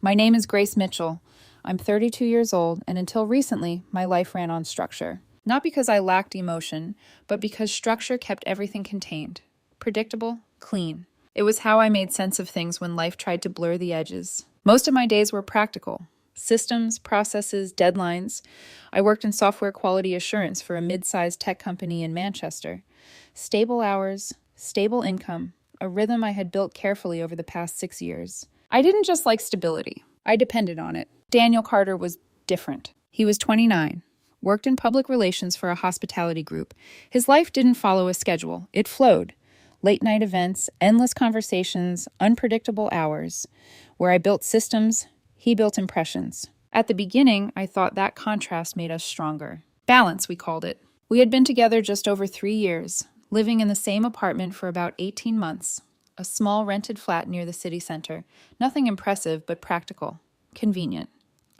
My name is Grace Mitchell. I'm 32 years old, and until recently, my life ran on structure. Not because I lacked emotion, but because structure kept everything contained. Predictable, clean. It was how I made sense of things when life tried to blur the edges. Most of my days were practical. Systems, processes, deadlines. I worked in software quality assurance for a mid-sized tech company in Manchester. Stable hours, stable income, a rhythm I had built carefully over the past 6 years. I didn't just like stability. I depended on it. Daniel Carter was different. He was 29, worked in public relations for a hospitality group. His life didn't follow a schedule. It flowed. Late night events, endless conversations, unpredictable hours. Where I built systems, he built impressions. At the beginning, I thought that contrast made us stronger. Balance, we called it. We had been together just over 3 years, living in the same apartment for about 18 months. A small rented flat near the city center. Nothing impressive, but practical. Convenient.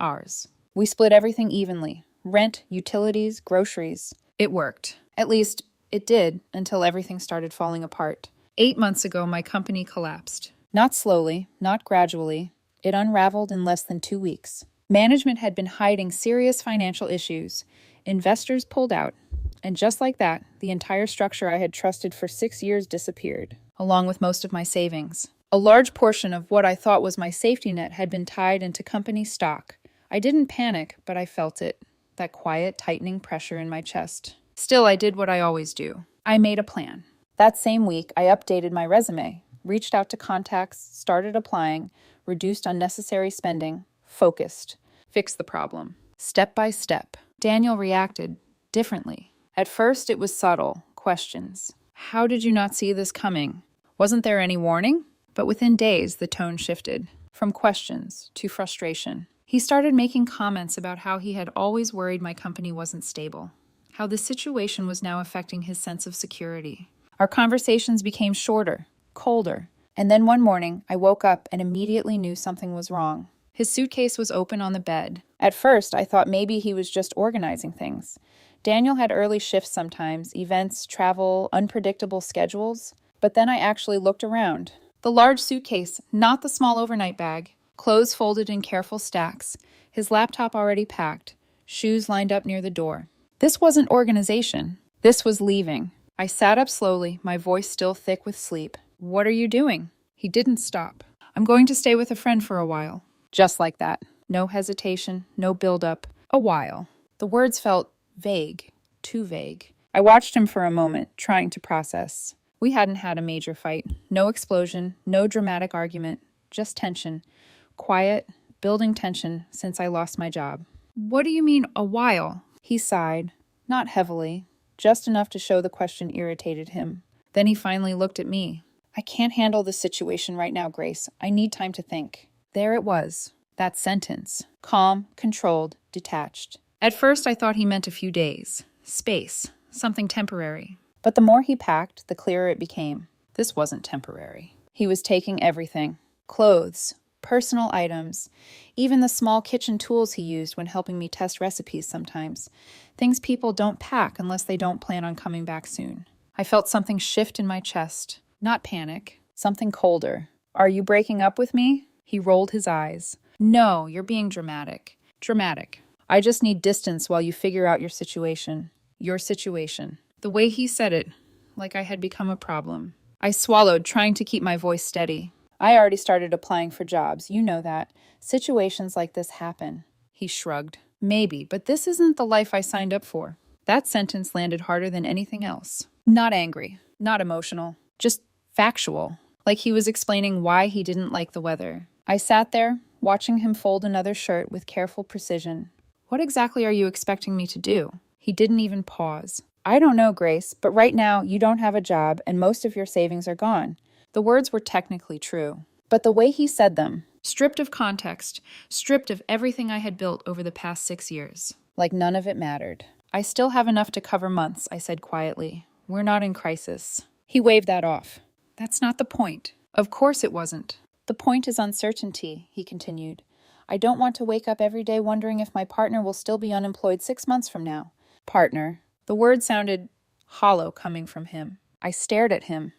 Ours. We split everything evenly. Rent, utilities, groceries. It worked. At least, it did, until everything started falling apart. 8 months ago, my company collapsed. Not slowly, not gradually. It unraveled in less than 2 weeks. Management had been hiding serious financial issues. Investors pulled out. And just like that, the entire structure I had trusted for 6 years disappeared, along with most of my savings. A large portion of what I thought was my safety net had been tied into company stock. I didn't panic, but I felt it, that quiet, tightening pressure in my chest. Still, I did what I always do. I made a plan. That same week, I updated my resume, reached out to contacts, started applying, reduced unnecessary spending, focused, fixed the problem. Step by step. Daniel reacted differently. At first, it was subtle, questions. How did you not see this coming? Wasn't there any warning? But within days, the tone shifted, from questions to frustration. He started making comments about how he had always worried my company wasn't stable, how the situation was now affecting his sense of security. Our conversations became shorter, colder, and then one morning, I woke up and immediately knew something was wrong. His suitcase was open on the bed. At first, I thought maybe he was just organizing things. Daniel had early shifts sometimes, events, travel, unpredictable schedules. But then I actually looked around. The large suitcase, not the small overnight bag. Clothes folded in careful stacks. His laptop already packed. Shoes lined up near the door. This wasn't organization. This was leaving. I sat up slowly, my voice still thick with sleep. What are you doing? He didn't stop. I'm going to stay with a friend for a while. Just like that. No hesitation, no build-up. A while. The words felt vague, too vague. I watched him for a moment, trying to process. We hadn't had a major fight. No explosion, no dramatic argument, just tension. Quiet, building tension since I lost my job. What do you mean, a while? He sighed, not heavily, just enough to show the question irritated him. Then he finally looked at me. I can't handle this situation right now, Grace. I need time to think. There it was, that sentence. Calm, controlled, detached. At first, I thought he meant a few days. Space. Something temporary. But the more he packed, the clearer it became. This wasn't temporary. He was taking everything. Clothes, personal items, even the small kitchen tools he used when helping me test recipes sometimes. Things people don't pack unless they don't plan on coming back soon. I felt something shift in my chest. Not panic. Something colder. Are you breaking up with me? He rolled his eyes. No, you're being dramatic. Dramatic. I just need distance while you figure out your situation. Your situation. The way he said it, like I had become a problem. I swallowed, trying to keep my voice steady. I already started applying for jobs, you know that. Situations like this happen. He shrugged. Maybe, but this isn't the life I signed up for. That sentence landed harder than anything else. Not angry, not emotional, just factual. Like he was explaining why he didn't like the weather. I sat there, watching him fold another shirt with careful precision. What exactly are you expecting me to do? He didn't even pause. I don't know, Grace, but right now you don't have a job and most of your savings are gone. The words were technically true, but the way he said them, stripped of context, stripped of everything I had built over the past 6 years, like none of it mattered. I still have enough to cover months, I said quietly. We're not in crisis. He waved that off. That's not the point. Of course it wasn't. The point is uncertainty, he continued. I don't want to wake up every day wondering if my partner will still be unemployed 6 months from now. Partner. The word sounded hollow coming from him. I stared at him.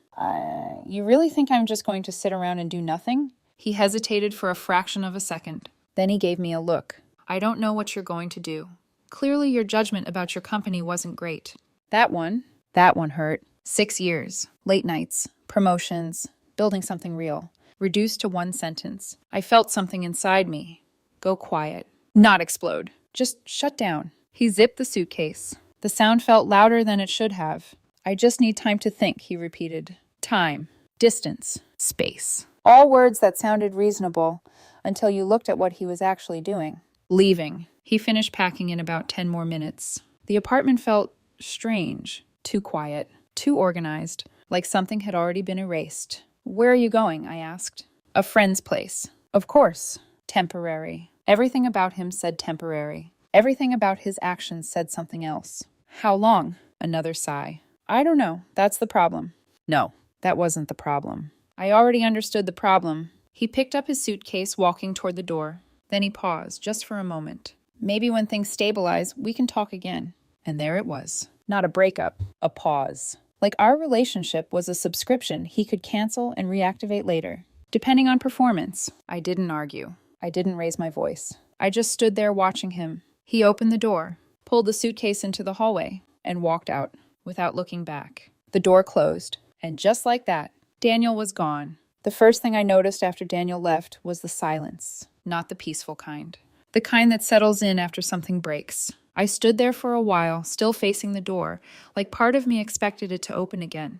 You really think I'm just going to sit around and do nothing? He hesitated for a fraction of a second. Then he gave me a look. I don't know what you're going to do. Clearly your judgment about your company wasn't great. That one hurt. 6 years, late nights, promotions, building something real. Reduced to one sentence. I felt something inside me. Go quiet. Not explode. Just shut down. He zipped the suitcase. The sound felt louder than it should have. I just need time to think, he repeated. Time. Distance. Space. All words that sounded reasonable until you looked at what he was actually doing. Leaving. He finished packing in about 10 more minutes. The apartment felt strange. Too quiet. Too organized. Like something had already been erased. Where are you going? I asked. A friend's place. Of course. Temporary. Everything about him said temporary. Everything about his actions said something else. How long? Another sigh. I don't know. That's the problem. No, that wasn't the problem. I already understood the problem. He picked up his suitcase, walking toward the door. Then he paused, just for a moment. Maybe when things stabilize, we can talk again. And there it was. Not a breakup, a pause. Like our relationship was a subscription he could cancel and reactivate later, depending on performance. I didn't argue. I didn't raise my voice. I just stood there watching him. He opened the door, pulled the suitcase into the hallway, and walked out, without looking back. The door closed, and just like that, Daniel was gone. The first thing I noticed after Daniel left was the silence, not the peaceful kind. The kind that settles in after something breaks. I stood there for a while, still facing the door, like part of me expected it to open again.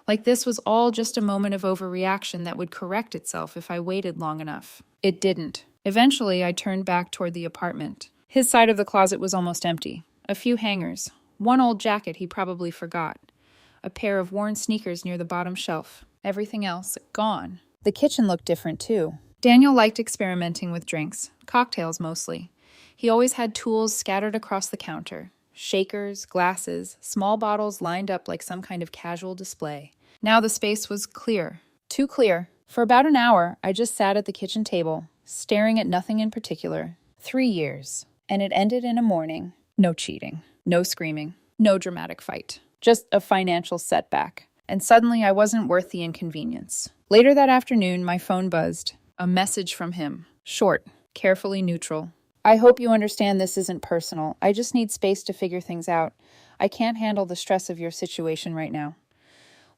Like this was all just a moment of overreaction that would correct itself if I waited long enough. It didn't. Eventually, I turned back toward the apartment. His side of the closet was almost empty. A few hangers. One old jacket he probably forgot. A pair of worn sneakers near the bottom shelf. Everything else, gone. The kitchen looked different, too. Daniel liked experimenting with drinks. Cocktails, mostly. He always had tools scattered across the counter. Shakers, glasses, small bottles lined up like some kind of casual display. Now the space was clear. Too clear. For about an hour, I just sat at the kitchen table, staring at nothing in particular. 3 years. And it ended in a morning. No cheating. No screaming. No dramatic fight. Just a financial setback. And suddenly I wasn't worth the inconvenience. Later that afternoon, my phone buzzed. A message from him. Short. Carefully neutral. I hope you understand this isn't personal. I just need space to figure things out. I can't handle the stress of your situation right now.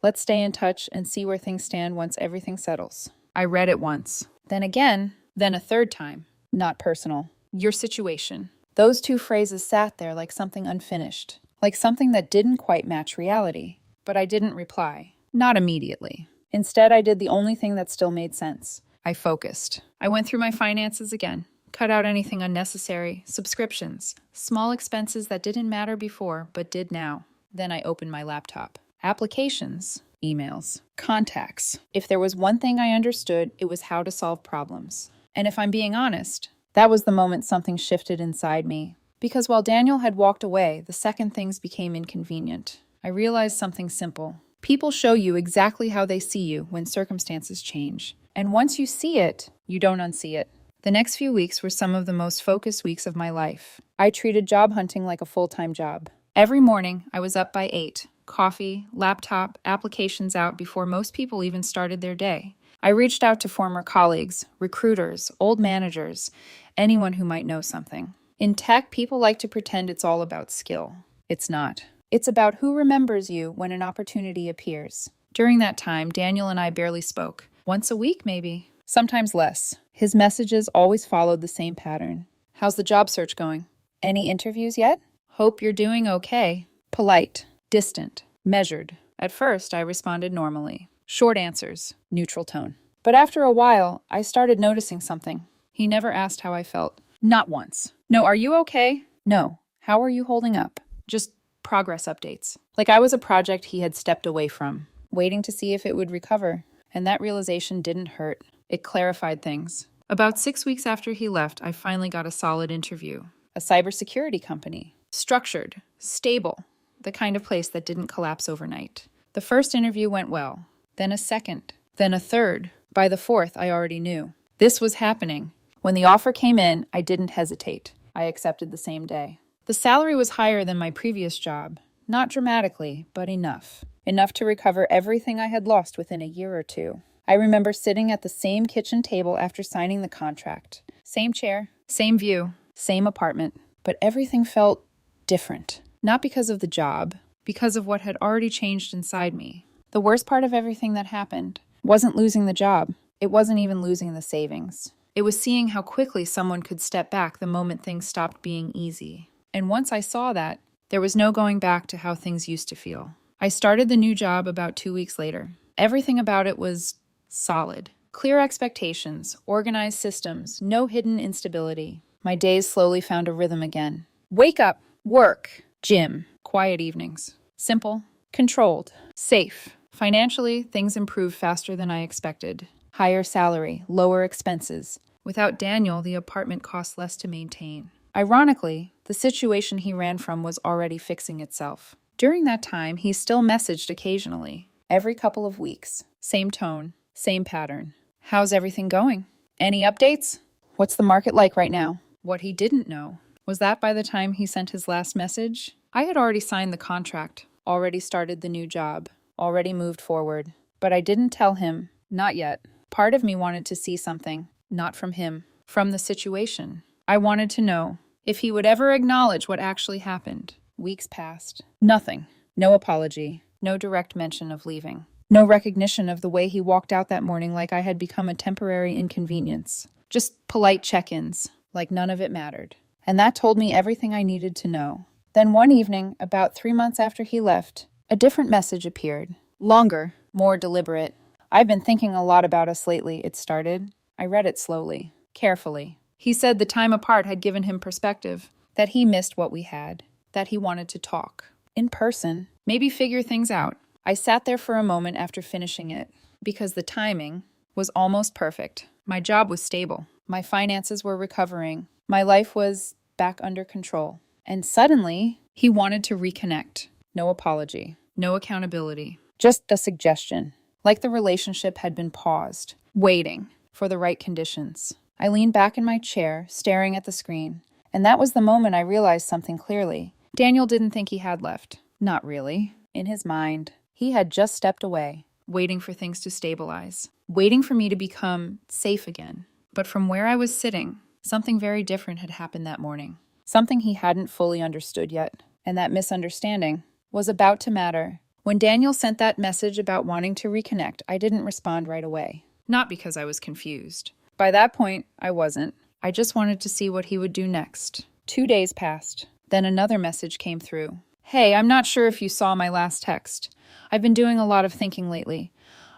Let's stay in touch and see where things stand once everything settles. I read it once. Then again. Then a third time. Not personal. Your situation. Those two phrases sat there like something unfinished. Like something that didn't quite match reality. But I didn't reply. Not immediately. Instead, I did the only thing that still made sense. I focused. I went through my finances again. Cut out anything unnecessary, subscriptions, small expenses that didn't matter before but did now. Then I opened my laptop. Applications, emails, contacts. If there was one thing I understood, it was how to solve problems. And if I'm being honest, that was the moment something shifted inside me. Because while Daniel had walked away, the second things became inconvenient. I realized something simple. People show you exactly how they see you when circumstances change. And once you see it, you don't unsee it. The next few weeks were some of the most focused weeks of my life. I treated job hunting like a full-time job. Every morning, I was up by 8. Coffee, laptop, applications out before most people even started their day. I reached out to former colleagues, recruiters, old managers, anyone who might know something. In tech, people like to pretend it's all about skill. It's not. It's about who remembers you when an opportunity appears. During that time, Daniel and I barely spoke. Once a week, maybe. Sometimes less. His messages always followed the same pattern. How's the job search going? Any interviews yet? Hope you're doing okay. Polite, distant, measured. At first, I responded normally. Short answers, neutral tone. But after a while, I started noticing something. He never asked how I felt. Not once. No, are you okay? No. How are you holding up? Just progress updates. Like I was a project he had stepped away from, waiting to see if it would recover. And that realization didn't hurt. It clarified things. About 6 weeks after he left, I finally got a solid interview. A cybersecurity company. Structured. Stable. The kind of place that didn't collapse overnight. The first interview went well. Then a second. Then a third. By the fourth, I already knew. This was happening. When the offer came in, I didn't hesitate. I accepted the same day. The salary was higher than my previous job. Not dramatically, but enough. Enough to recover everything I had lost within a year or two. I remember sitting at the same kitchen table after signing the contract. Same chair, same view, same apartment. But everything felt different. Not because of the job, because of what had already changed inside me. The worst part of everything that happened wasn't losing the job. It wasn't even losing the savings. It was seeing how quickly someone could step back the moment things stopped being easy. And once I saw that, there was no going back to how things used to feel. I started the new job about 2 weeks later. Everything about it was solid. Clear expectations, organized systems, no hidden instability. My days slowly found a rhythm again. Wake up, work, gym, quiet evenings. Simple, controlled, safe. Financially, things improved faster than I expected. Higher salary, lower expenses. Without Daniel, the apartment cost less to maintain. Ironically, the situation he ran from was already fixing itself. During that time, he still messaged occasionally. Every couple of weeks. Same tone, same pattern. How's everything going? Any updates? What's the market like right now? What he didn't know was that by the time he sent his last message, I had already signed the contract, already started the new job, already moved forward. But I didn't tell him, not yet. Part of me wanted to see something, not from him, from the situation. I wanted to know if he would ever acknowledge what actually happened. Weeks passed. Nothing. No apology. No direct mention of leaving. No recognition of the way he walked out that morning like I had become a temporary inconvenience. Just polite check-ins, like none of it mattered. And that told me everything I needed to know. Then one evening, about 3 months after he left, a different message appeared. Longer, more deliberate. I've been thinking a lot about us lately, it started. I read it slowly, carefully. He said the time apart had given him perspective, that he missed what we had, that he wanted to talk. In person, maybe figure things out. I sat there for a moment after finishing it, because the timing was almost perfect. My job was stable. My finances were recovering. My life was back under control. And suddenly, he wanted to reconnect. No apology, no accountability, just a suggestion. Like the relationship had been paused, waiting for the right conditions. I leaned back in my chair, staring at the screen, and that was the moment I realized something clearly. Daniel didn't think he had left. Not really. In his mind, he had just stepped away, waiting for things to stabilize, waiting for me to become safe again. But from where I was sitting, something very different had happened that morning. Something he hadn't fully understood yet, and that misunderstanding was about to matter. When Daniel sent that message about wanting to reconnect, I didn't respond right away. Not because I was confused. By that point, I wasn't. I just wanted to see what he would do next. 2 days passed. Then another message came through. Hey, I'm not sure if you saw my last text. I've been doing a lot of thinking lately.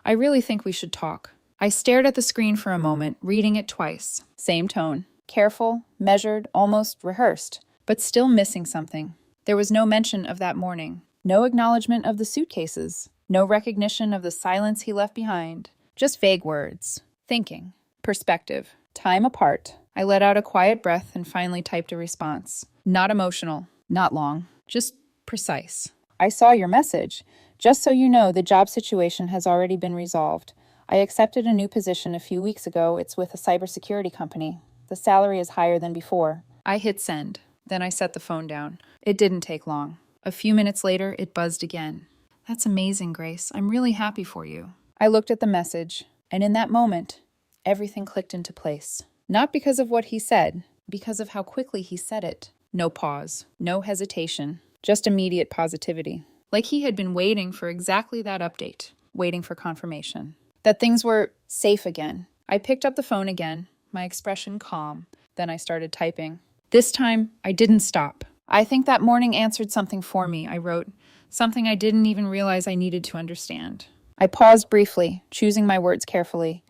I really think we should talk. I stared at the screen for a moment, reading it twice. Same tone. Careful, measured, almost rehearsed, but still missing something. There was no mention of that morning. No acknowledgement of the suitcases. No recognition of the silence he left behind. Just vague words. Thinking. Perspective. Time apart. I let out a quiet breath and finally typed a response. Not emotional. Not long. Just precise. I saw your message. Just so you know, the job situation has already been resolved. I accepted a new position a few weeks ago. It's with a cybersecurity company. The salary is higher than before. I hit send. Then I set the phone down. It didn't take long. A few minutes later, it buzzed again. That's amazing, Grace. I'm really happy for you. I looked at the message, and in that moment, everything clicked into place. Not because of what he said, because of how quickly he said it. No pause, no hesitation, just immediate positivity. Like he had been waiting for exactly that update, waiting for confirmation. That things were safe again. I picked up the phone again, my expression calm. Then I started typing. This time, I didn't stop. I think that morning answered something for me, I wrote. Something I didn't even realize I needed to understand. I paused briefly, choosing my words carefully.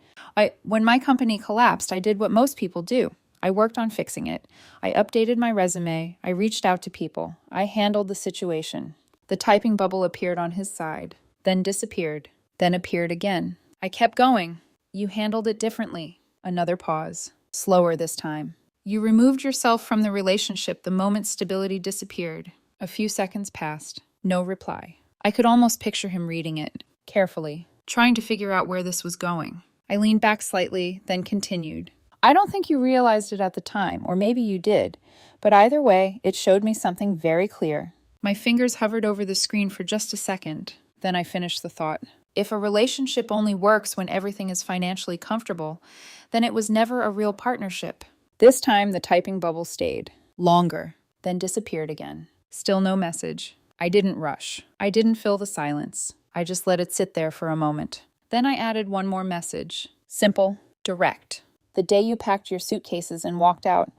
When my company collapsed, I did what most people do. I worked on fixing it. I updated my resume. I reached out to people. I handled the situation. The typing bubble appeared on his side, then disappeared, then appeared again. I kept going. You handled it differently. Another pause. Slower this time. You removed yourself from the relationship the moment stability disappeared. A few seconds passed. No reply. I could almost picture him reading it, carefully, trying to figure out where this was going. I leaned back slightly, then continued. I don't think you realized it at the time, or maybe you did, but either way, it showed me something very clear. My fingers hovered over the screen for just a second. Then I finished the thought. If a relationship only works when everything is financially comfortable, then it was never a real partnership. This time, the typing bubble stayed. Longer. Then disappeared again. Still no message. I didn't rush. I didn't fill the silence. I just let it sit there for a moment. Then I added one more message. Simple, direct. The day you packed your suitcases and walked out,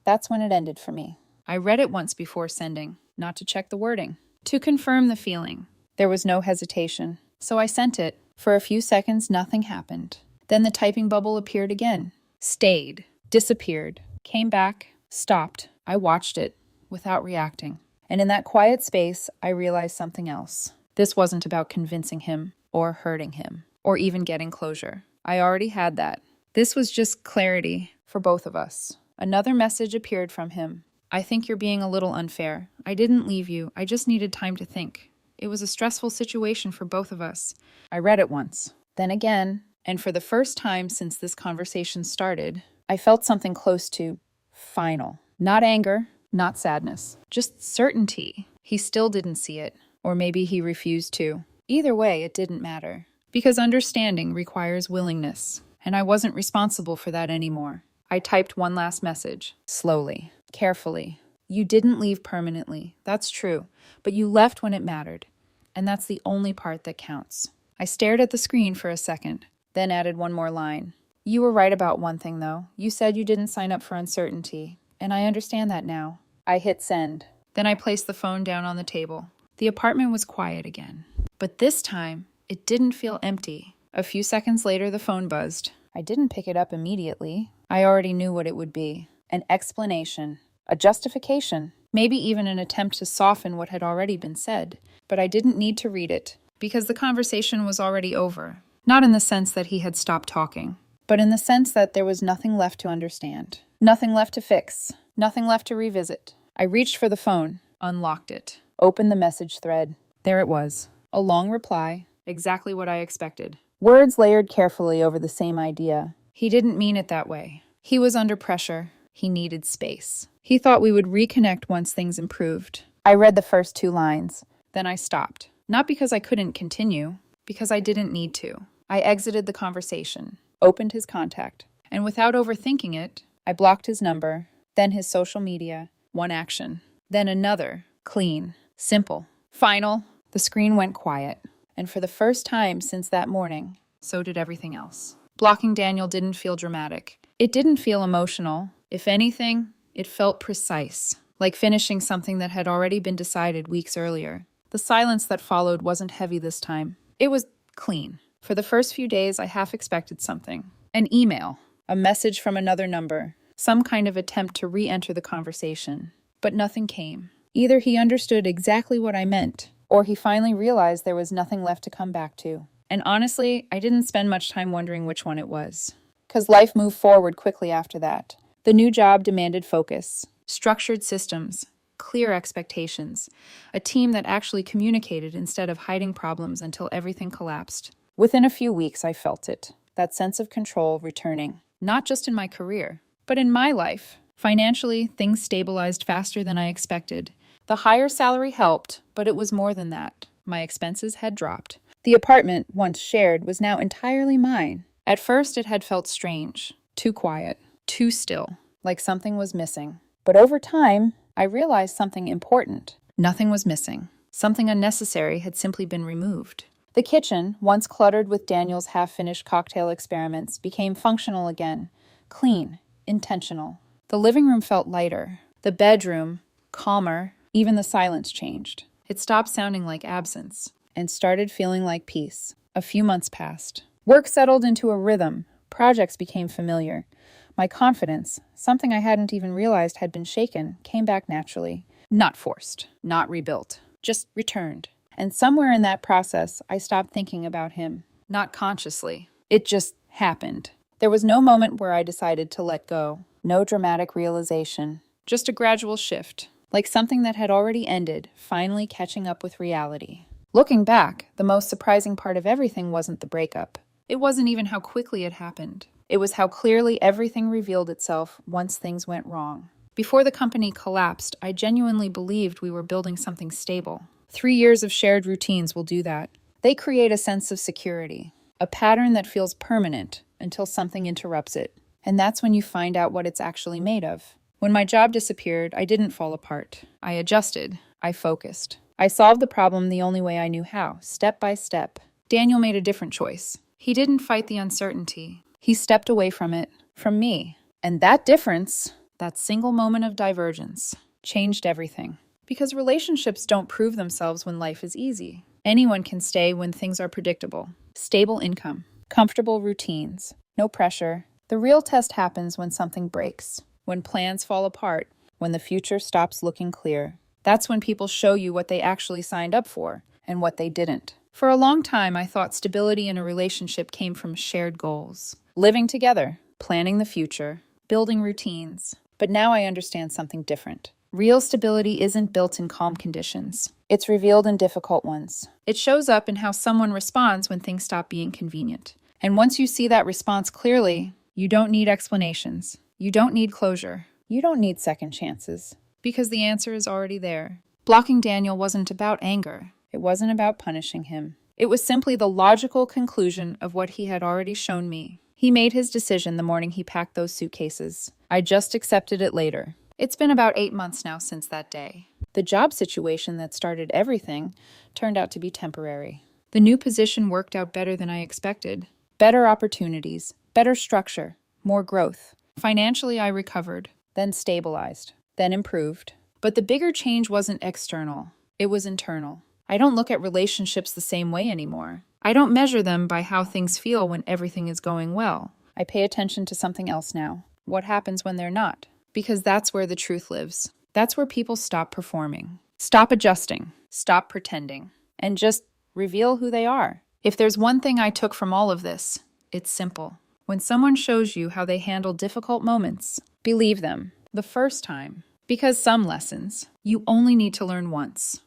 that's when it ended for me. I read it once before sending, not to check the wording, to confirm the feeling. There was no hesitation, so I sent it. For a few seconds, nothing happened. Then the typing bubble appeared again. Stayed, disappeared, came back, stopped. I watched it, without reacting. And in that quiet space, I realized something else. This wasn't about convincing him, or hurting him, or even getting closure. I already had that. This was just clarity for both of us. Another message appeared from him. I think you're being a little unfair. I didn't leave you. I just needed time to think. It was a stressful situation for both of us. I read it once, then again, and for the first time since this conversation started, I felt something close to final. Not anger, not sadness, just certainty. He still didn't see it, or maybe he refused to. Either way, it didn't matter, because understanding requires willingness, and I wasn't responsible for that anymore. I typed one last message, slowly, carefully. You didn't leave permanently, that's true, but you left when it mattered, and that's the only part that counts. I stared at the screen for a second, then added one more line. You were right about one thing, though. You said you didn't sign up for uncertainty, and I understand that now. I hit send. Then I placed the phone down on the table. The apartment was quiet again, but this time, it didn't feel empty. A few seconds later, the phone buzzed. I didn't pick it up immediately. I already knew what it would be. An explanation. A justification. Maybe even an attempt to soften what had already been said. But I didn't need to read it, because the conversation was already over. Not in the sense that he had stopped talking, but in the sense that there was nothing left to understand. Nothing left to fix. Nothing left to revisit. I reached for the phone, unlocked it, opened the message thread. There it was. A long reply. Exactly what I expected. Words layered carefully over the same idea. He didn't mean it that way. He was under pressure. He needed space. He thought we would reconnect once things improved. I read the first 2 lines. Then I stopped. Not because I couldn't continue, because I didn't need to. I exited the conversation, opened his contact, and without overthinking it, I blocked his number, then his social media, one action, then another, clean, simple, final. The screen went quiet, and for the first time since that morning, so did everything else. Blocking Daniel didn't feel dramatic. It didn't feel emotional. If anything, it felt precise, like finishing something that had already been decided weeks earlier. The silence that followed wasn't heavy this time. It was clean. For the first few days, I half expected something. An email, a message from another number, some kind of attempt to re-enter the conversation. But nothing came. Either he understood exactly what I meant, or he finally realized there was nothing left to come back to. And honestly, I didn't spend much time wondering which one it was. Because life moved forward quickly after that. The new job demanded focus, structured systems, clear expectations, a team that actually communicated instead of hiding problems until everything collapsed. Within a few weeks, I felt it, that sense of control returning, not just in my career, but in my life. Financially, things stabilized faster than I expected. The higher salary helped, but it was more than that. My expenses had dropped. The apartment, once shared, was now entirely mine. At first, it had felt strange, too quiet, too still, like something was missing. But over time, I realized something important. Nothing was missing. Something unnecessary had simply been removed. The kitchen, once cluttered with Daniel's half-finished cocktail experiments, became functional again, clean, intentional. The living room felt lighter. The bedroom, calmer. Even the silence changed. It stopped sounding like absence and started feeling like peace. A few months passed. Work settled into a rhythm. Projects became familiar. My confidence, something I hadn't even realized had been shaken, came back naturally. Not forced, not rebuilt, just returned. And somewhere in that process, I stopped thinking about him. Not consciously. It just happened. There was no moment where I decided to let go. No dramatic realization. Just a gradual shift. Like something that had already ended, finally catching up with reality. Looking back, the most surprising part of everything wasn't the breakup. It wasn't even how quickly it happened. It was how clearly everything revealed itself once things went wrong. Before the company collapsed, I genuinely believed we were building something stable. 3 years of shared routines will do that. They create a sense of security, a pattern that feels permanent until something interrupts it. And that's when you find out what it's actually made of. When my job disappeared, I didn't fall apart. I adjusted. I focused. I solved the problem the only way I knew how, step by step. Daniel made a different choice. He didn't fight the uncertainty. He stepped away from it, from me. And that difference, that single moment of divergence, changed everything. Because relationships don't prove themselves when life is easy. Anyone can stay when things are predictable. Stable income, comfortable routines, no pressure. The real test happens when something breaks, when plans fall apart, when the future stops looking clear. That's when people show you what they actually signed up for and what they didn't. For a long time, I thought stability in a relationship came from shared goals. Living together, planning the future, building routines. But now I understand something different. Real stability isn't built in calm conditions. It's revealed in difficult ones. It shows up in how someone responds when things stop being convenient. And once you see that response clearly, you don't need explanations. You don't need closure. You don't need second chances. Because the answer is already there. Blocking Daniel wasn't about anger. It wasn't about punishing him. It was simply the logical conclusion of what he had already shown me. He made his decision the morning he packed those suitcases. I just accepted it later. It's been about 8 months now since that day. The job situation that started everything turned out to be temporary. The new position worked out better than I expected. Better opportunities, better structure, more growth. Financially, I recovered, then stabilized, then improved. But the bigger change wasn't external. It was internal. I don't look at relationships the same way anymore. I don't measure them by how things feel when everything is going well. I pay attention to something else now. What happens when they're not? Because that's where the truth lives. That's where people stop performing, stop adjusting, stop pretending, and just reveal who they are. If there's one thing I took from all of this, it's simple. When someone shows you how they handle difficult moments, believe them the first time. Because some lessons you only need to learn once.